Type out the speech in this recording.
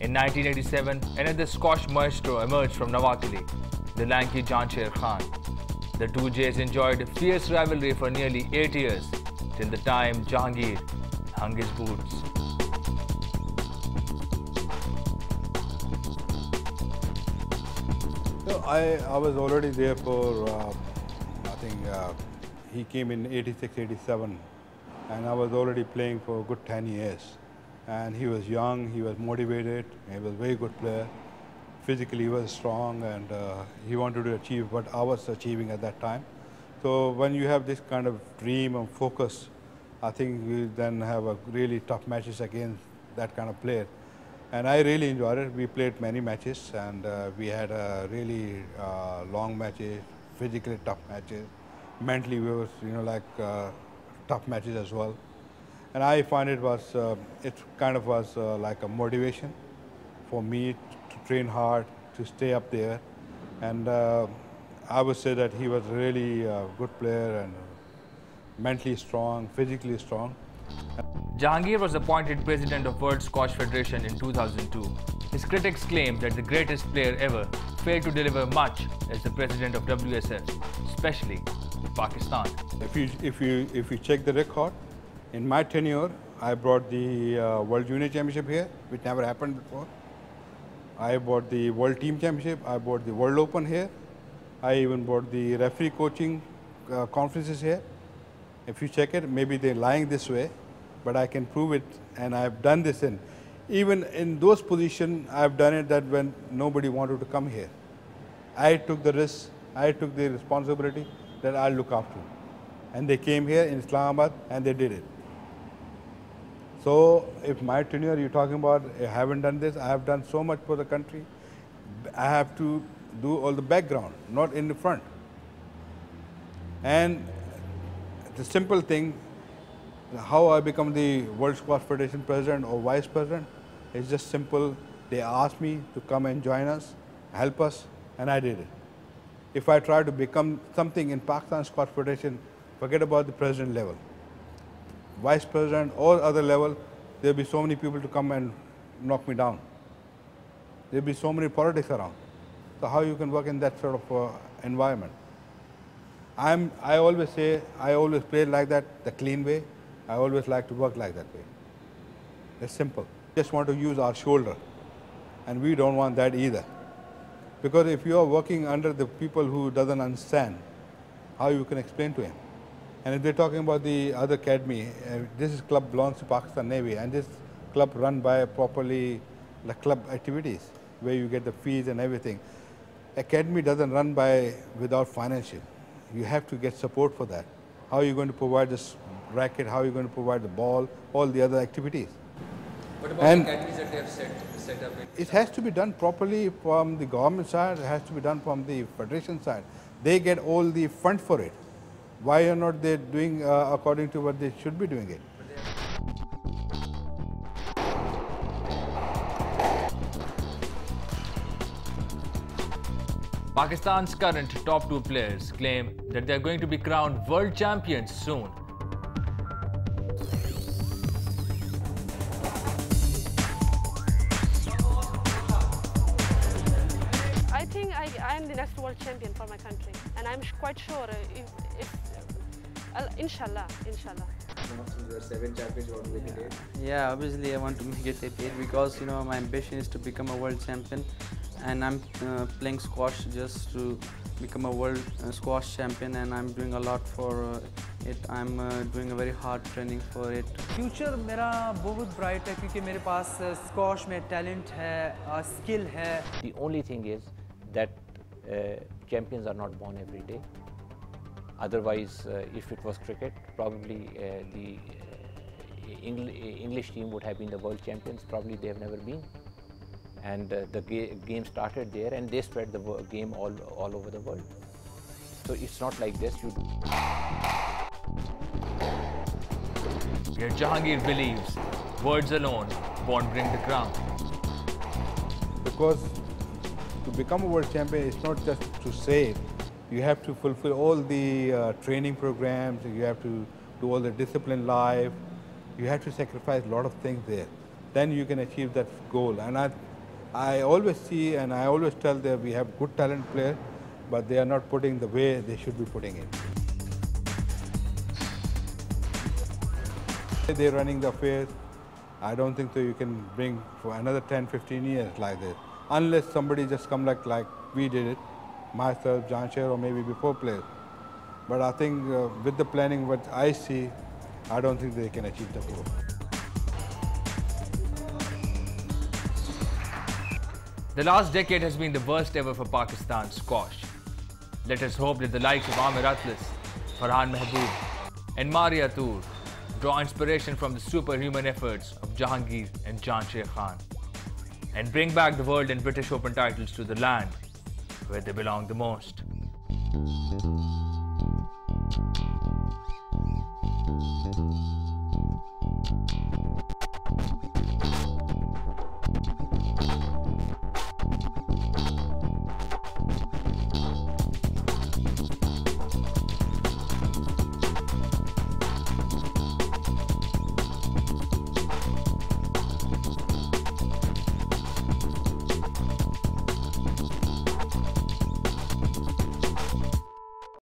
In 1987, another Scotch maestro emerged from Noakhali, the lanky Jansher Khan. The two Jays enjoyed a fierce rivalry for nearly 8 years, till the time Jahangir hung his boots. So I was already there for, I think he came in 86, 87, and I was already playing for a good 10 years. And he was young, he was motivated, he was a very good player. Physically he was strong, and he wanted to achieve what I was achieving at that time. So when you have this kind of dream and focus, I think we then have a really tough matches against that kind of player. And I really enjoyed it. We played many matches, and we had really long matches, physically tough matches. Mentally we were, tough matches as well. And I find it kind of was like a motivation for me to train hard, to stay up there. And I would say that he was really a good player and mentally strong, physically strong. Jahangir was appointed president of World Squash Federation in 2002. His critics claim that the greatest player ever failed to deliver much as the president of WSF, especially in Pakistan. If you check the record, in my tenure, I brought the World Junior Championship here, which never happened before. I brought the World Team Championship. I brought the World Open here. I even brought the referee coaching conferences here. If you check it, maybe they're lying this way, but I can prove it, and I've done this even in those positions, I've done it that when nobody wanted to come here. I took the risk, I took the responsibility that I'll look after. And they came here in Islamabad and they did it. So if my tenure you're talking about, I haven't done this, I have done so much for the country. I have to do all the background, not in the front. And the simple thing, how I become the World Squash Federation president or vice president, is just simple. They asked me to come and join us, help us, and I did it. If I try to become something in Pakistan Squash Federation, forget about the president level. Vice president or other level, there'll be so many people to come and knock me down. There'll be so many politics around. So how you can work in that sort of environment? I always say, I always play like that, the clean way. I always like to work like that way. It's simple. Just want to use our shoulder, and we don't want that either. Because if you are working under the people who doesn't understand, how you can explain to him? And if they're talking about the other academy, this club belongs to Pakistan Navy, and this club run by properly the club activities, where you get the fees and everything. Academy doesn't run without financial. You have to get support for that. How are you going to provide this racket? How are you going to provide the ball? All the other activities. What about the academies that they have set up? It has to be done properly from the government side. It has to be done from the federation side. They get all the fund for it. Why are not they doing according to what they should be doing it? Pakistan's current top two players claim that they're going to be crowned world champions soon. I think I am the next world champion for my country, and I'm quite sure inshallah. There are 7 champions you want to make it 8. Yeah, obviously I want to make it 8 because my ambition is to become a world champion, and I'm playing squash just to become a world squash champion, and I'm doing a lot for it. I'm doing a very hard training for it. Future मेरा बहुत bright है क्योंकि मेरे पास squash में talent है, skill है. The only thing is that champions are not born every day. Otherwise, if it was cricket, probably the English team would have been the world champions. Probably they have never been. And the game started there, and they spread the game all over the world. So it's not like this. Yet Jahangir believes words alone won't bring the crown. Because to become a world champion, it's not just to say it. You have to fulfill all the training programs, you have to do all the discipline live, you have to sacrifice a lot of things there. Then you can achieve that goal. And I always see and I always tell that we have good talent players, but they are not putting the way they should be putting it. They're running the affairs. I don't think so you can bring for another 10, 15 years like this. Unless somebody just come like we did it, myself, Jansher, or maybe before players. But I think with the planning what I see, I don't think they can achieve the goal. The last decade has been the worst ever for Pakistan squash. Let us hope that the likes of Amir Atlas, Farhan Mahboob and Maria Toor draw inspiration from the superhuman efforts of Jahangir and Jansher Khan and bring back the World and British Open titles to the land where they belong the most.